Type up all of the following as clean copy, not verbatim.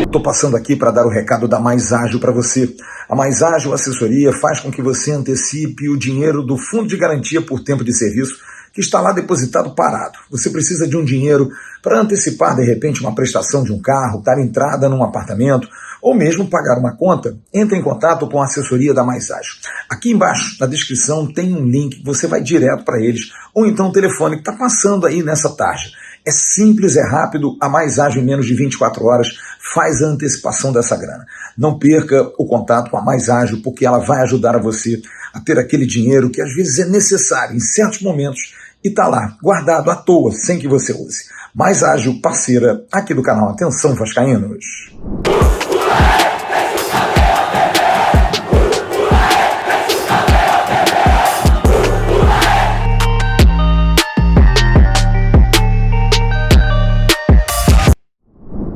Estou passando aqui para dar o recado da Mais Ágil para você. A Mais Ágil Assessoria faz com que você antecipe o dinheiro do Fundo de Garantia por Tempo de Serviço que está lá depositado parado. Você precisa de um dinheiro para antecipar, de repente, uma prestação de um carro, dar entrada num apartamento ou mesmo pagar uma conta. Entre em contato com a assessoria da Mais Ágil. Aqui embaixo, na descrição, tem um link, você vai direto para eles, ou então o telefone que está passando aí nessa tarja. É simples, é rápido, a Mais Ágil em menos de 24 horas faz a antecipação dessa grana. Não perca o contato com a Mais Ágil, porque ela vai ajudar a você a ter aquele dinheiro que às vezes é necessário em certos momentos e está lá, guardado à toa, sem que você use. Mais Ágil, parceira aqui do canal Atenção Vascaínos.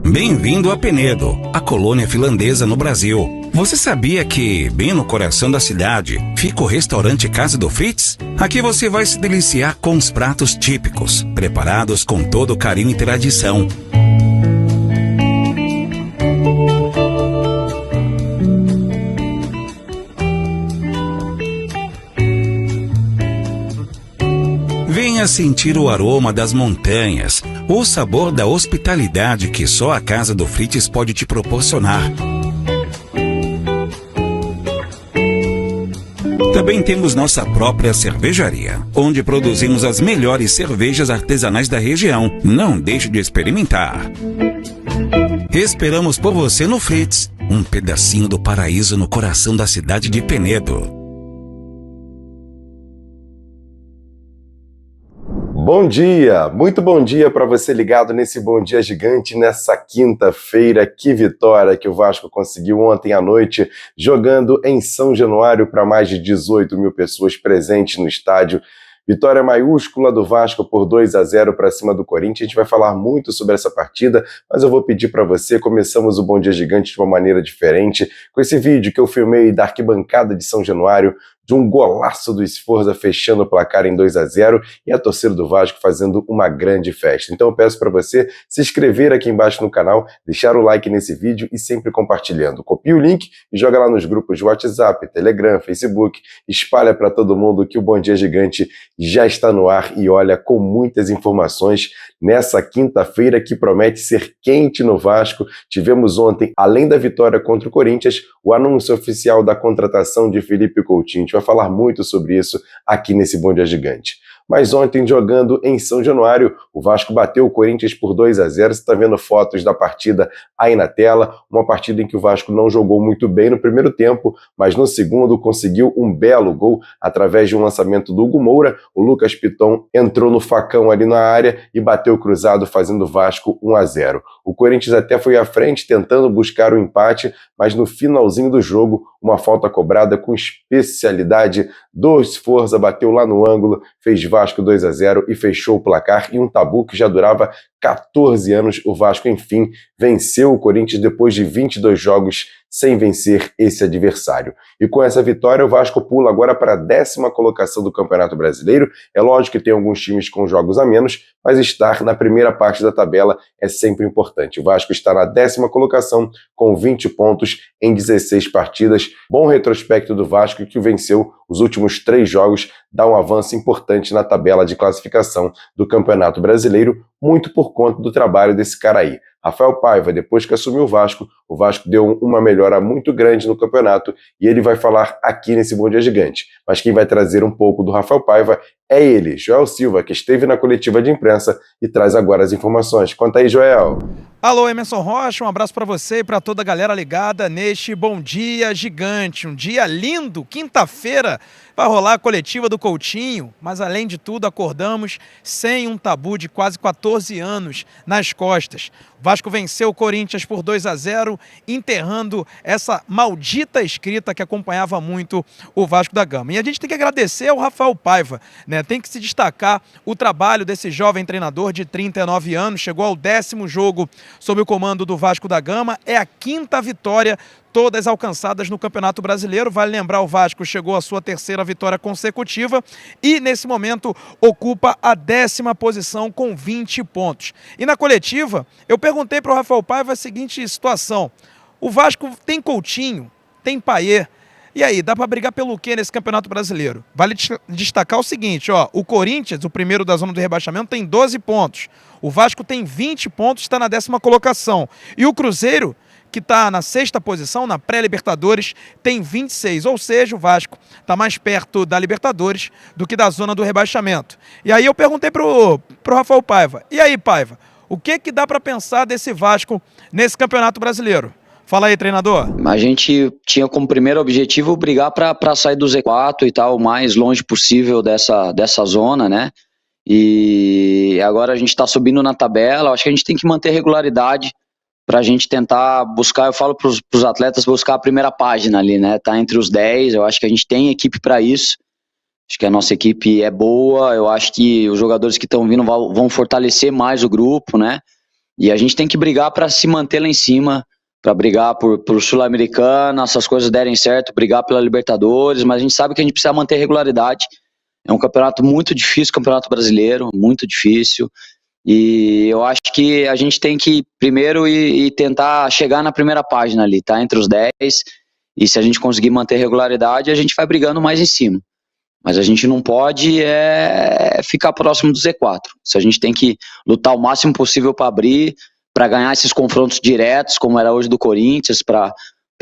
Bem-vindo a Penedo, a colônia finlandesa no Brasil. Você sabia que, bem no coração da cidade, fica o restaurante Casa do Fritz? Aqui você vai se deliciar com os pratos típicos, preparados com todo carinho e tradição. Venha sentir o aroma das montanhas, o sabor da hospitalidade que só a Casa do Fritz pode te proporcionar. Também temos nossa própria cervejaria, onde produzimos as melhores cervejas artesanais da região. Não deixe de experimentar. Esperamos por você no Fritz, um pedacinho do paraíso no coração da cidade de Penedo. Bom dia, muito bom dia para você ligado nesse Bom Dia Gigante nessa quinta-feira. Que vitória que o Vasco conseguiu ontem à noite, jogando em São Januário para mais de 18 mil pessoas presentes no estádio. Vitória maiúscula do Vasco por 2-0 para cima do Corinthians. A gente vai falar muito sobre essa partida, mas eu vou pedir para você, começamos o Bom Dia Gigante de uma maneira diferente, com esse vídeo que eu filmei da arquibancada de São Januário, de um golaço do Sforza fechando o placar em 2-0 e a torcida do Vasco fazendo uma grande festa. Então eu peço para você se inscrever aqui embaixo no canal, deixar o like nesse vídeo e sempre compartilhando. Copia o link e joga lá nos grupos de WhatsApp, Telegram, Facebook, espalha para todo mundo que o Bom Dia Gigante já está no ar e olha, com muitas informações nessa quinta-feira que promete ser quente no Vasco. Tivemos ontem, além da vitória contra o Corinthians, o anúncio oficial da contratação de Felipe Coutinho. A gente vai falar muito sobre isso aqui nesse Bom Dia Gigante. Mas ontem, jogando em São Januário, o Vasco bateu o Corinthians por 2-0. Você está vendo fotos da partida aí na tela. Uma partida em que o Vasco não jogou muito bem no primeiro tempo, mas no segundo conseguiu um belo gol através de um lançamento do Hugo Moura. O Lucas Piton entrou no facão ali na área e bateu cruzado, fazendo o Vasco 1-0. O Corinthians até foi à frente, tentando buscar o empate, mas no finalzinho do jogo, uma falta cobrada com especialidade do Sforza bateu lá no ângulo, fez Vasco 2-0 e fechou o placar. E um tabu que já durava 14 anos, o Vasco, enfim, venceu o Corinthians depois de 22 jogos sem vencer esse adversário. E com essa vitória, o Vasco pula agora para a 10ª colocação do Campeonato Brasileiro. É lógico que tem alguns times com jogos a menos, mas estar na primeira parte da tabela é sempre importante. O Vasco está na 10ª colocação com 20 pontos em 16 partidas. Bom retrospecto do Vasco, que venceu os últimos 3 jogos, dá um avanço importante na tabela de classificação do Campeonato Brasileiro, muito por conta do trabalho desse cara aí. Rafael Paiva, depois que assumiu o Vasco deu uma melhora muito grande no campeonato e ele vai falar aqui nesse Bom Dia Gigante. Mas quem vai trazer um pouco do Rafael Paiva é ele, Joel Silva, que esteve na coletiva de imprensa e traz agora as informações. Conta aí, Joel. Alô, Emerson Rocha, um abraço para você e para toda a galera ligada neste Bom Dia Gigante. Um dia lindo, quinta-feira, vai rolar a coletiva do Coutinho, mas além de tudo acordamos sem um tabu de quase 14 anos nas costas. O Vasco venceu o Corinthians por 2-0, enterrando essa maldita escrita que acompanhava muito o Vasco da Gama. E a gente tem que agradecer ao Rafael Paiva, né? Tem que se destacar o trabalho desse jovem treinador de 39 anos, chegou ao 10º jogo sob o comando do Vasco da Gama, é a 5ª vitória todas alcançadas no Campeonato Brasileiro. Vale lembrar, o Vasco chegou à sua terceira vitória consecutiva e, nesse momento, ocupa a 10ª posição com 20 pontos. E na coletiva, eu perguntei para o Rafael Paiva a seguinte situação: o Vasco tem Coutinho, tem Payet, e aí, dá para brigar pelo quê nesse Campeonato Brasileiro? Vale destacar o seguinte, ó, o Corinthians, o primeiro da zona do rebaixamento, tem 12 pontos. O Vasco tem 20 pontos, está na 10ª colocação. E o Cruzeiro, que está na 6ª posição, na pré-Libertadores, tem 26. Ou seja, o Vasco está mais perto da Libertadores do que da zona do rebaixamento. E aí eu perguntei pro Rafael Paiva: e aí, Paiva, o que dá para pensar desse Vasco nesse Campeonato Brasileiro? Fala aí, treinador. A gente tinha como primeiro objetivo brigar para sair do Z4 e tal, o mais longe possível dessa zona, né? E agora a gente está subindo na tabela. Acho que a gente tem que manter regularidade para a gente tentar buscar, eu falo para os atletas, buscar a primeira página ali, né? Tá entre os 10, eu acho que a gente tem equipe para isso. Acho que a nossa equipe é boa, eu acho que os jogadores que estão vindo vão fortalecer mais o grupo, né? E a gente tem que brigar para se manter lá em cima, para brigar por Sul-Americana, essas coisas derem certo, brigar pela Libertadores, mas a gente sabe que a gente precisa manter regularidade. É um campeonato muito difícil, campeonato brasileiro, muito difícil, e eu acho que a gente tem que primeiro e tentar chegar na primeira página ali, tá? Entre os 10, e se a gente conseguir manter regularidade, a gente vai brigando mais em cima. Mas a gente não pode ficar próximo do Z4. Se a gente tem que lutar o máximo possível para abrir, para ganhar esses confrontos diretos, como era hoje do Corinthians, para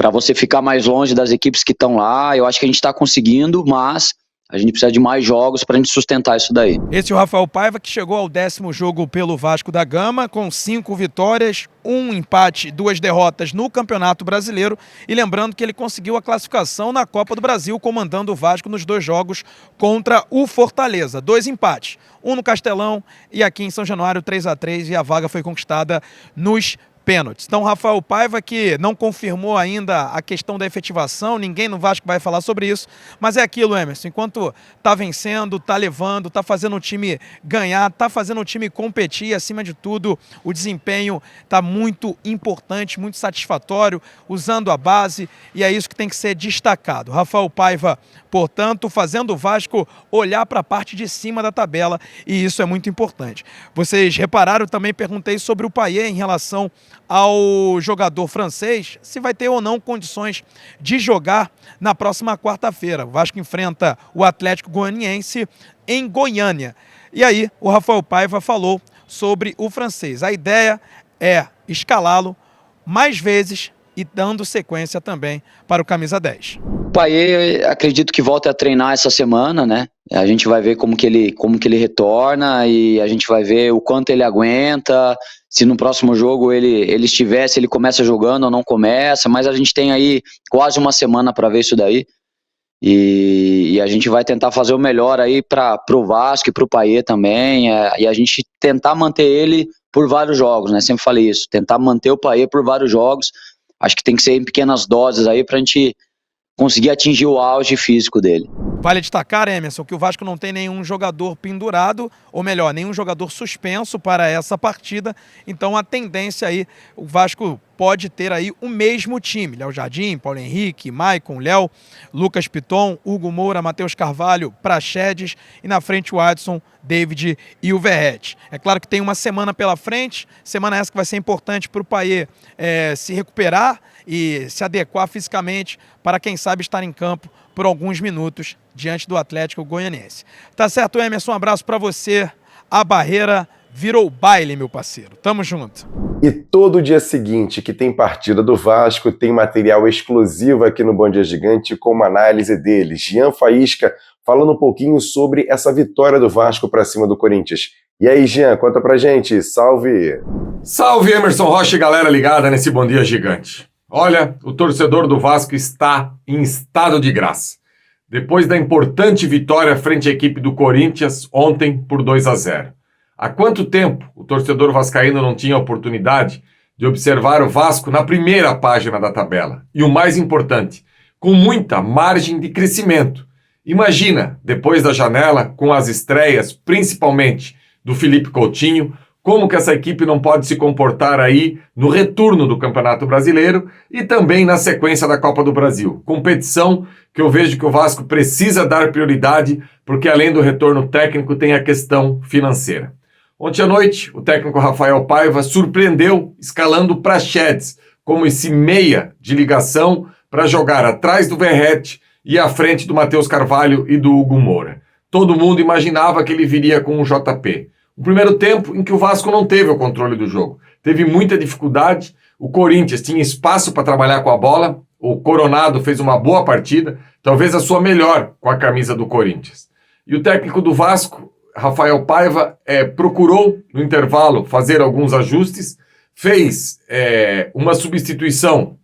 você ficar mais longe das equipes que estão lá. Eu acho que a gente está conseguindo, mas a gente precisa de mais jogos para a gente sustentar isso daí. Esse é o Rafael Paiva, que chegou ao 10º jogo pelo Vasco da Gama, com 5 vitórias, 1 empate, 2 derrotas no Campeonato Brasileiro. E lembrando que ele conseguiu a classificação na Copa do Brasil, comandando o Vasco nos 2 jogos contra o Fortaleza. 2 empates, 1 no Castelão e aqui em São Januário 3-3, e a vaga foi conquistada nos pênaltis. Então, Rafael Paiva, que não confirmou ainda a questão da efetivação, ninguém no Vasco vai falar sobre isso, mas é aquilo, Emerson, enquanto tá vencendo, tá levando, tá fazendo o time ganhar, tá fazendo o time competir, acima de tudo, o desempenho tá muito importante, muito satisfatório, usando a base, e é isso que tem que ser destacado. Rafael Paiva, portanto, fazendo o Vasco olhar para a parte de cima da tabela, e isso é muito importante. Vocês repararam, também perguntei sobre o Payet em relação ao jogador francês, se vai ter ou não condições de jogar na próxima quarta-feira. O Vasco enfrenta o Atlético Goianiense em Goiânia. E aí, o Rafael Paiva falou sobre o francês. A ideia é escalá-lo mais vezes e dando sequência também para o camisa 10. O Payet, acredito que volta a treinar essa semana, né? A gente vai ver como que ele retorna e a gente vai ver o quanto ele aguenta, se no próximo jogo ele estiver, se ele começa jogando ou não começa, mas a gente tem aí quase uma semana para ver isso daí. E a gente vai tentar fazer o melhor aí para o Vasco e para o Payet também, e a gente tentar manter ele por vários jogos, né? Sempre falei isso, tentar manter o Payet por vários jogos. Acho que tem que ser em pequenas doses aí pra gente conseguir atingir o auge físico dele. Vale destacar, Emerson, que o Vasco não tem nenhum jogador pendurado, ou melhor, nenhum jogador suspenso para essa partida, então a tendência aí, o Vasco pode ter aí o mesmo time: Léo Jardim, Paulo Henrique, Maicon, Léo, Lucas Piton, Hugo Moura, Matheus Carvalho, Praxedes e na frente o Adson, David e o Verrete. É claro que tem uma semana pela frente, semana essa que vai ser importante para o Payet se recuperar e se adequar fisicamente para, quem sabe, estar em campo por alguns minutos diante do Atlético Goianiense. Tá certo, Emerson? Um abraço para você. A barreira virou baile, meu parceiro. Tamo junto. E todo dia seguinte que tem partida do Vasco, tem material exclusivo aqui no Bom Dia Gigante com uma análise dele. Jean Faísca falando um pouquinho sobre essa vitória do Vasco para cima do Corinthians. E aí, Jean, conta pra gente. Salve! Salve, Emerson Rocha e galera ligada nesse Bom Dia Gigante. Olha, o torcedor do Vasco está em estado de graça. Depois da importante vitória frente à equipe do Corinthians ontem por 2-0. Há quanto tempo o torcedor vascaíno não tinha a oportunidade de observar o Vasco na primeira página da tabela? E o mais importante, com muita margem de crescimento. Imagina, depois da janela, com as estreias, principalmente do Felipe Coutinho, como que essa equipe não pode se comportar aí no retorno do Campeonato Brasileiro e também na sequência da Copa do Brasil. Competição que eu vejo que o Vasco precisa dar prioridade, porque além do retorno técnico tem a questão financeira. Ontem à noite, o técnico Rafael Paiva surpreendeu escalando o Praxedes como esse meia de ligação para jogar atrás do Verratti e à frente do Matheus Carvalho e do Hugo Moura. Todo mundo imaginava que ele viria com o JP. O primeiro tempo em que o Vasco não teve o controle do jogo. Teve muita dificuldade, o Corinthians tinha espaço para trabalhar com a bola, o Coronado fez uma boa partida, talvez a sua melhor com a camisa do Corinthians. E o técnico do Vasco, Rafael Paiva, procurou no intervalo fazer alguns ajustes, fez uma substituição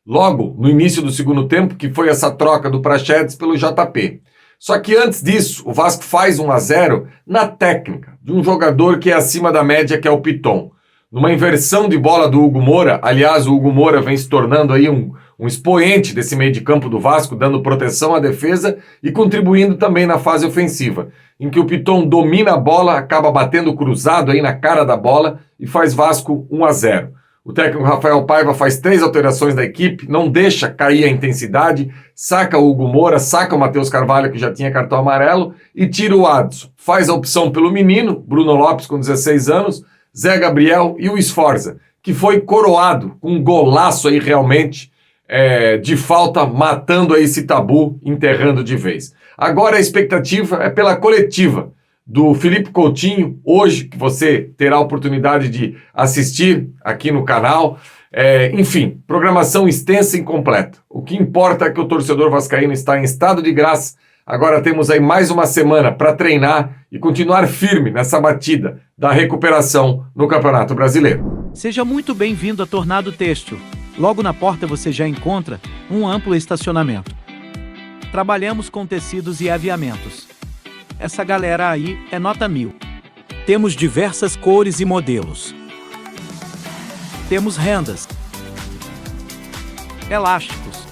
logo no início do segundo tempo, que foi essa troca do Praxedes pelo JP. Só que antes disso, o Vasco faz 1-0 na técnica de um jogador que é acima da média, que é o Piton. Numa inversão de bola do Hugo Moura, aliás, o Hugo Moura vem se tornando aí um expoente desse meio de campo do Vasco, dando proteção à defesa e contribuindo também na fase ofensiva, em que o Piton domina a bola, acaba batendo cruzado aí na cara da bola e faz Vasco 1-0. O técnico Rafael Paiva faz 3 alterações da equipe, não deixa cair a intensidade, saca o Hugo Moura, saca o Matheus Carvalho, que já tinha cartão amarelo, e tira o Adson. Faz a opção pelo menino, Bruno Lopes, com 16 anos, Zé Gabriel e o Sforza, que foi coroado com um golaço aí realmente de falta, matando aí esse tabu, enterrando de vez. Agora a expectativa é pela coletiva do Felipe Coutinho, hoje, que você terá a oportunidade de assistir aqui no canal. Enfim, programação extensa e incompleta. O que importa é que o torcedor vascaíno está em estado de graça. Agora temos aí mais uma semana para treinar e continuar firme nessa batida da recuperação no Campeonato Brasileiro. Seja muito bem-vindo a Tornado Têxtil. Logo na porta você já encontra um amplo estacionamento. Trabalhamos com tecidos e aviamentos. Essa galera aí é nota 1000. Temos diversas cores e modelos. Temos rendas, elásticos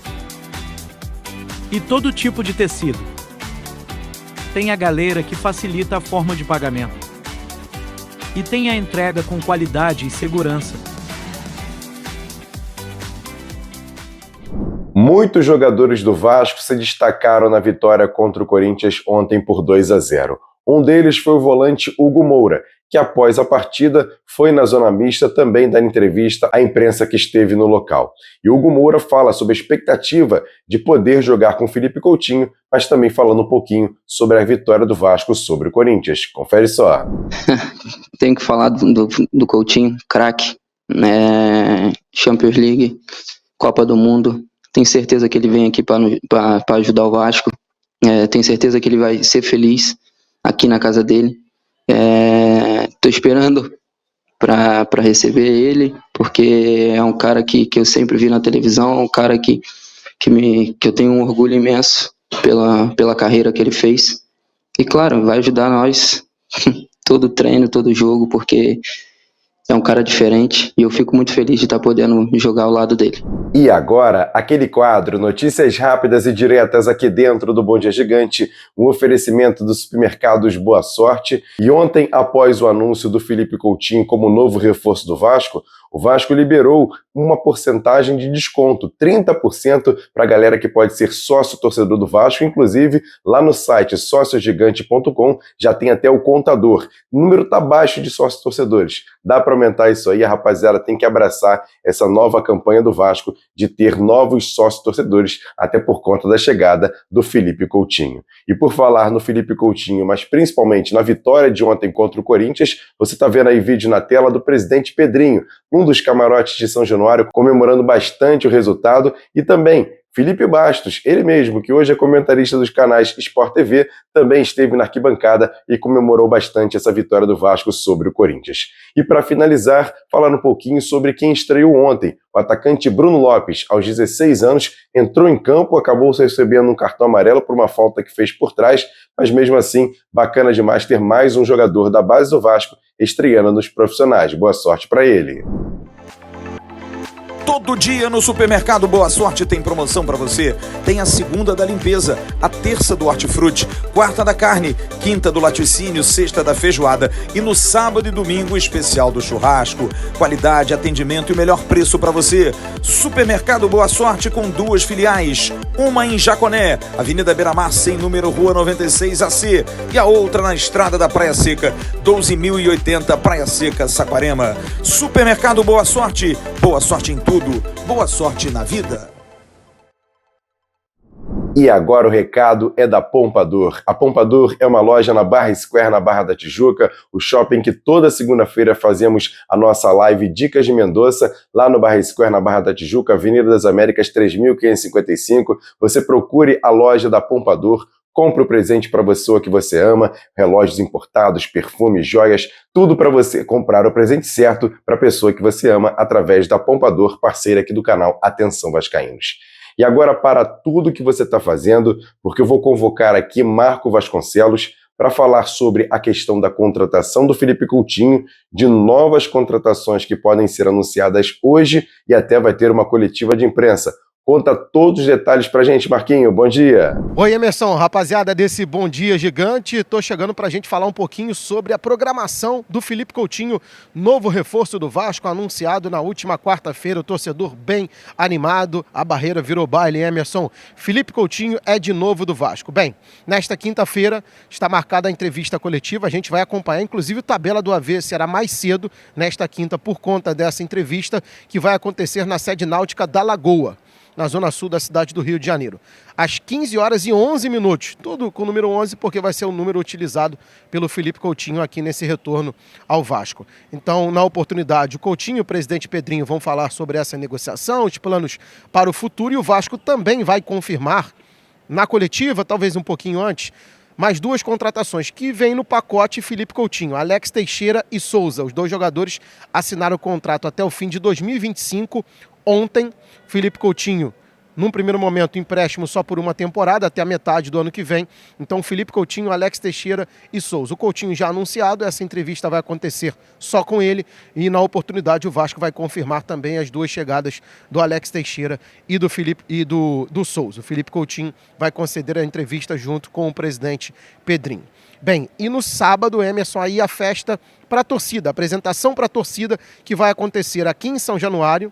e todo tipo de tecido. Tem a galera que facilita a forma de pagamento. E tem a entrega com qualidade e segurança. Muitos jogadores do Vasco se destacaram na vitória contra o Corinthians ontem por 2-0. Um deles foi o volante Hugo Moura, que após a partida foi na zona mista também dar entrevista à imprensa que esteve no local. E Hugo Moura fala sobre a expectativa de poder jogar com Felipe Coutinho, mas também falando um pouquinho sobre a vitória do Vasco sobre o Corinthians. Confere só. Tenho que falar do Coutinho, craque, Champions League, Copa do Mundo. Tenho certeza que ele vem aqui para ajudar o Vasco. Tenho certeza que ele vai ser feliz aqui na casa dele. Tô esperando para receber ele, porque é um cara que eu sempre vi na televisão, um cara que eu tenho um orgulho imenso pela carreira que ele fez. E claro, vai ajudar nós todo treino, todo jogo, porque é um cara diferente e eu fico muito feliz de estar podendo jogar ao lado dele. E agora, aquele quadro, notícias rápidas e diretas aqui dentro do Bom Dia Gigante, um oferecimento dos supermercados Boa Sorte. E ontem, após o anúncio do Felipe Coutinho como novo reforço do Vasco, o Vasco liberou uma porcentagem de desconto, 30% para a galera que pode ser sócio-torcedor do Vasco. Inclusive, lá no site sociogigante.com já tem até o contador. O número está baixo de sócio-torcedores. Dá para aumentar isso aí, a rapaziada tem que abraçar essa nova campanha do Vasco de ter novos sócio-torcedores, até por conta da chegada do Felipe Coutinho. E por falar no Felipe Coutinho, mas principalmente na vitória de ontem contra o Corinthians, você está vendo aí vídeo na tela do presidente Pedrinho, um dos camarotes de São Januário, comemorando bastante o resultado, e também Felipe Bastos, ele mesmo, que hoje é comentarista dos canais Sport TV, também esteve na arquibancada e comemorou bastante essa vitória do Vasco sobre o Corinthians. E para finalizar, falar um pouquinho sobre quem estreou ontem. O atacante Bruno Lopes, aos 16 anos, entrou em campo, acabou recebendo um cartão amarelo por uma falta que fez por trás, mas mesmo assim, bacana demais ter mais um jogador da base do Vasco estreando nos profissionais. Boa sorte para ele. Todo Todo dia no Supermercado Boa Sorte tem promoção para você. Tem a segunda da limpeza, a terça do hortifruti, quarta da carne, quinta do laticínio, sexta da feijoada e no sábado e domingo o especial do churrasco. Qualidade, atendimento e o melhor preço para você. Supermercado Boa Sorte com 2 filiais. Uma em Jaconé, Avenida Beira-Mar, sem número, Rua 96AC. E a outra na Estrada da Praia Seca, 12.080, Praia Seca, Saquarema. Supermercado Boa Sorte em tudo, boa sorte na vida. E agora o recado é da Pompador. A Pompador é uma loja na Barra Square, na Barra da Tijuca, o shopping que toda segunda-feira fazemos a nossa live Dicas de Mendoza, lá no Barra Square, na Barra da Tijuca, Avenida das Américas 3.555. Você procure a loja da Pompador. Compre o presente para a pessoa que você ama, relógios importados, perfumes, joias, tudo para você comprar o presente certo para a pessoa que você ama através da Pompador, parceira aqui do canal Atenção Vascaínos. E agora para tudo que você está fazendo, porque eu vou convocar aqui Marco Vasconcelos para falar sobre a questão da contratação do Felipe Coutinho, de novas contratações que podem ser anunciadas hoje e até vai ter uma coletiva de imprensa. Conta todos os detalhes pra gente, Marquinho. Bom dia. Oi, Emerson. Rapaziada desse Bom Dia Gigante, tô chegando pra gente falar um pouquinho sobre a programação do Felipe Coutinho, novo reforço do Vasco, anunciado na última quarta-feira. O torcedor bem animado, a barreira virou baile, Emerson. Felipe Coutinho é de novo do Vasco. Bem, nesta quinta-feira está marcada a entrevista coletiva, a gente vai acompanhar, inclusive o Tabela do AV será mais cedo nesta quinta por conta dessa entrevista que vai acontecer na sede náutica da Lagoa, na zona sul da cidade do Rio de Janeiro, às 15h11, tudo com o número 11, porque vai ser o número utilizado pelo Felipe Coutinho aqui nesse retorno ao Vasco. Então, na oportunidade, o Coutinho e o presidente Pedrinho vão falar sobre essa negociação, os planos para o futuro, e o Vasco também vai confirmar na coletiva, talvez um pouquinho antes, mais 2 contratações que vêm no pacote Felipe Coutinho, Alex Teixeira e Souza. Os 2 jogadores assinaram o contrato até o fim de 2025. Ontem, Felipe Coutinho, num primeiro momento, empréstimo só por uma temporada, até a metade do ano que vem. Então, Felipe Coutinho, Alex Teixeira e Souza. O Coutinho já anunciado, essa entrevista vai acontecer só com ele e, na oportunidade, o Vasco vai confirmar também as 2 chegadas do Alex Teixeira e do Felipe e do Souza. O Felipe Coutinho vai conceder a entrevista junto com o presidente Pedrinho. Bem, e no sábado, Emerson, aí a festa para a torcida, a apresentação para a torcida que vai acontecer aqui em São Januário.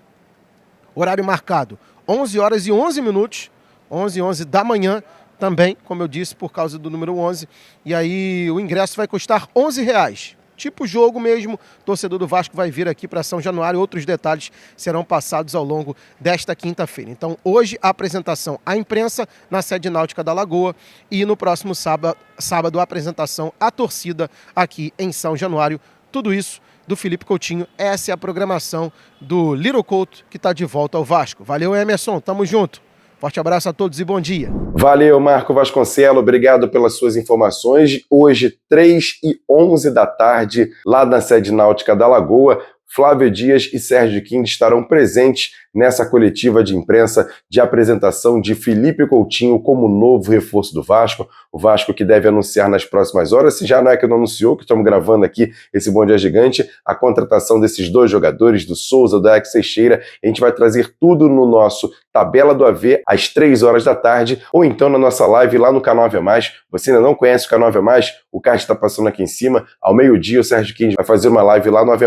Horário marcado, 11h11, 11h11 da manhã, também, como eu disse, por causa do número 11. E aí o ingresso vai custar R$11. Tipo jogo mesmo, torcedor do Vasco vai vir aqui para São Januário. Outros detalhes serão passados ao longo desta quinta-feira. Então, hoje a apresentação à imprensa na sede náutica da Lagoa e no próximo sábado a apresentação à torcida aqui em São Januário. Tudo isso do Felipe Coutinho. Essa é a programação do Little Couto, que está de volta ao Vasco. Valeu, Emerson. Tamo junto. Forte abraço a todos e bom dia. Valeu, Marco Vasconcelos. Obrigado pelas suas informações. Hoje, 3h11 da tarde, lá na sede náutica da Lagoa, Flávio Dias e Sérgio Quinde estarão presentes nessa coletiva de imprensa de apresentação de Felipe Coutinho como novo reforço do Vasco. O Vasco que deve anunciar nas próximas horas, se já não é que não anunciou, que estamos gravando aqui esse Bom Dia Gigante, a contratação desses 2 jogadores, do Souza, do Alex Teixeira. A gente vai trazer tudo no nosso Tabela do AV às 3h da tarde, ou então na nossa live lá no Canal AV+. Você ainda não conhece o Canal AV+, o card está passando aqui em cima. Ao meio-dia o Sérgio Quinde vai fazer uma live lá no AV+,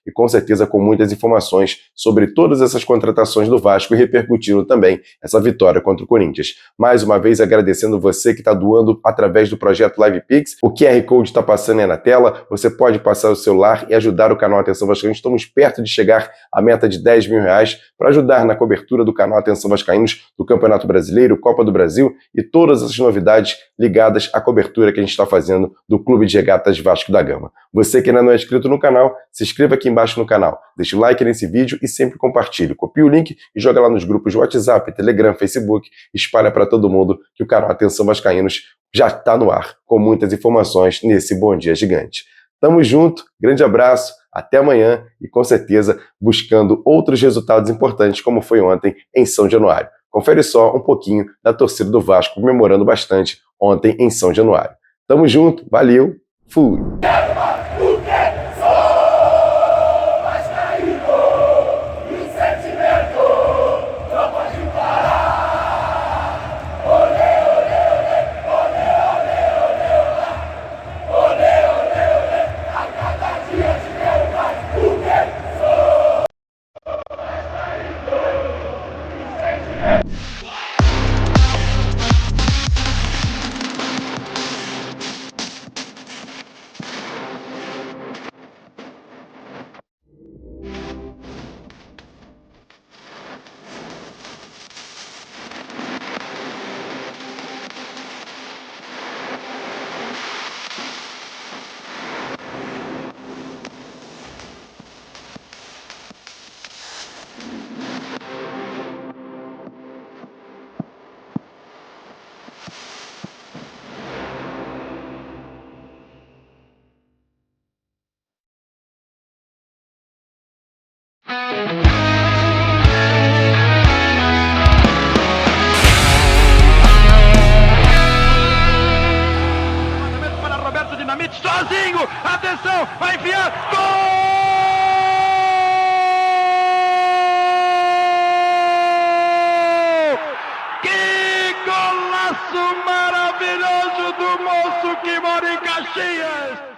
e com certeza com muitas informações sobre todas essas contratações do Vasco e repercutindo também essa vitória contra o Corinthians. Mais uma vez agradecendo você que está doando através do projeto LivePix. O QR Code está passando aí na tela, você pode passar o celular e ajudar o canal Atenção Vascaínos. Estamos perto de chegar à meta de R$10 mil para ajudar na cobertura do canal Atenção Vascaínos, do Campeonato Brasileiro, Copa do Brasil e todas as novidades ligadas à cobertura que a gente está fazendo do Clube de Regatas Vasco da Gama. Você que ainda não é inscrito no canal, se inscreva aqui embaixo no canal, deixe o like nesse vídeo e sempre compartilhe. Copie o link e joga lá nos grupos de WhatsApp, Telegram, Facebook, espalha para todo mundo que o canal Atenção Vascaínos já está no ar, com muitas informações nesse Bom Dia Gigante. Tamo junto, grande abraço, até amanhã e com certeza buscando outros resultados importantes como foi ontem em São Januário. Confere só um pouquinho da torcida do Vasco comemorando bastante ontem em São Januário. Tamo junto, valeu, fui! Vascaíno, e o sentimento Para Roberto Dinamite, sozinho, atenção, vai enfiar, gol! Que golaço maravilhoso do moço que mora em Caxias!